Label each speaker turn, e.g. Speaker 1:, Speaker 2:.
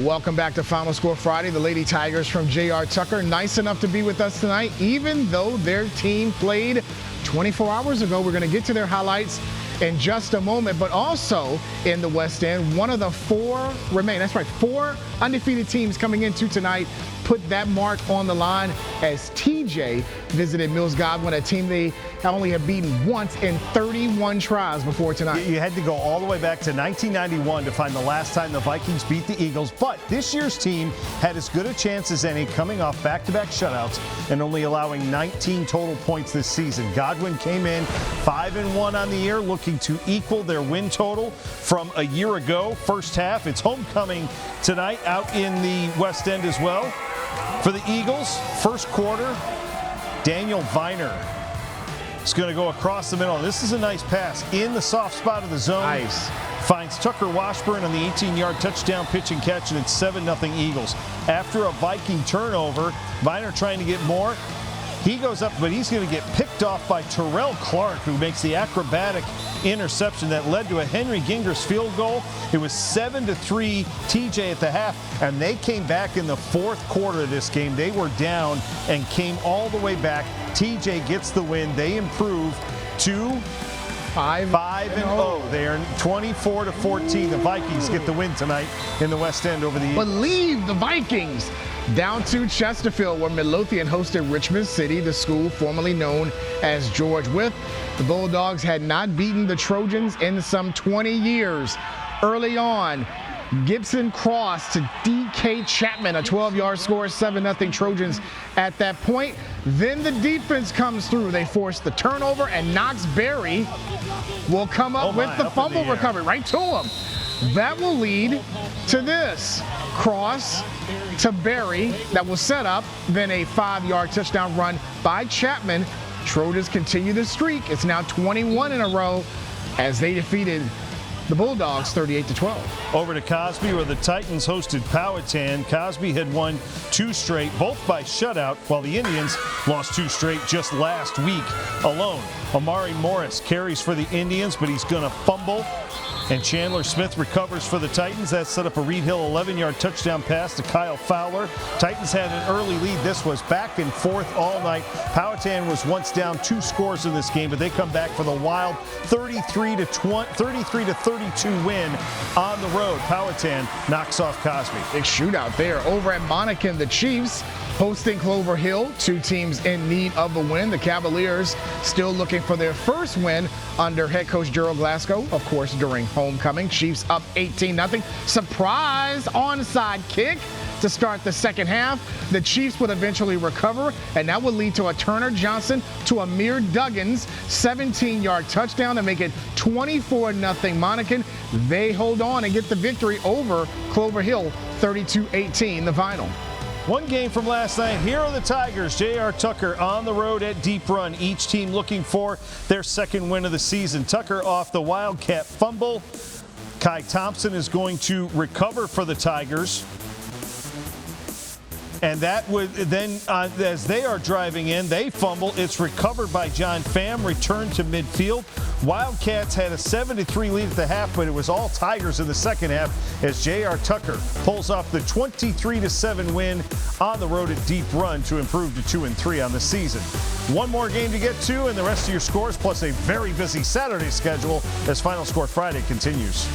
Speaker 1: Welcome back to Final Score Friday. The Lady Tigers from J.R. Tucker, nice enough to be with us tonight, even though their team played 24 hours ago. We're going to get to their highlights in just a moment, but also in the West End, one of the four undefeated teams coming into tonight put that mark on the line as TJ visited Mills Godwin, a team they only have beaten once in 31 tries before tonight.
Speaker 2: You had to go all the way back to 1991 to find the last time the Vikings beat the Eagles, but this year's team had as good a chance as any, coming off back-to-back shutouts and only allowing 19 total points this season. Godwin came in 5-1 on the year, looking to equal their win total from a year ago. First half, it's homecoming tonight out in the West End as well. For the Eagles, first quarter, Daniel Viner is going to go across the middle. This is a nice pass in the soft spot of the zone.
Speaker 1: Nice.
Speaker 2: Finds Tucker Washburn on the 18-yard touchdown pitch and catch, and it's 7-0 Eagles. After a Viking turnover, Viner trying to get more. He goes up, but he's going to get picked off by Terrell Clark, who makes the acrobatic interception that led to a Henry Gingras field goal. It was 7-3 TJ at the half, and they came back in the fourth quarter of this game. They were down and came all the way back. TJ gets the win. They improve to 5-0. They are 24-14. The Vikings get the win tonight in the West End over the Eagles.
Speaker 1: Believe the Vikings. Down to Chesterfield, where Midlothian hosted Richmond City, the school formerly known as George Wythe. The Bulldogs had not beaten the Trojans in some 20 years. Early on, Gibson crossed to D.K. Chapman, a 12-yard score, 7-0 Trojans at that point. Then the defense comes through. They force the turnover, and Knox Berry will come up with the fumble recovery right to him. That will lead to this cross to Berry that will set up then a 5-yard touchdown run by Chapman. Trojans continue the streak. It's now 21 in a row as they defeated the Bulldogs 38-12.
Speaker 2: Over to Cosby, where the Titans hosted Powhatan. Cosby had won 2 straight, both by shutout, while the Indians lost 2 straight just last week alone. Amari Morris carries for the Indians, but he's going to fumble. And Chandler Smith recovers for the Titans. That set up a Reed Hill 11-yard touchdown pass to Kyle Fowler. Titans had an early lead. This was back and forth all night. Powhatan was once down 2 scores in this game, but they come back for the wild 33-32 win on the road. Powhatan knocks off Cosby.
Speaker 1: Big shootout there. Over at MONACAN, the Chiefs hosting Clover Hill, 2 teams in need of a win. The Cavaliers still looking for their first win under head coach Gerald Glasgow, of course, during homecoming. Chiefs up 18-0. Surprise onside kick to start the second half. The Chiefs would eventually recover, and that would lead to a Turner Johnson to Amir Duggan's 17-yard touchdown to make it 24-0 MONACAN. They hold on and get the victory over Clover Hill, 32-18, the final.
Speaker 2: One game from last night. Here are the Tigers. J.R. Tucker on the road at Deep Run. Each team looking for their second win of the season. Tucker off the Wildcat fumble. Kai Thompson is going to recover for the Tigers. And that would then, as they are driving in, they fumble. It's recovered by John Pham, returned to midfield. Wildcats had a 7-3 lead at the half, but it was all Tigers in the second half as J.R. Tucker pulls off the 23-7 win on the road at Deep Run to improve to 2-3 on the season. One more game to get to, and the rest of your scores, plus a very busy Saturday schedule as Final Score Friday continues.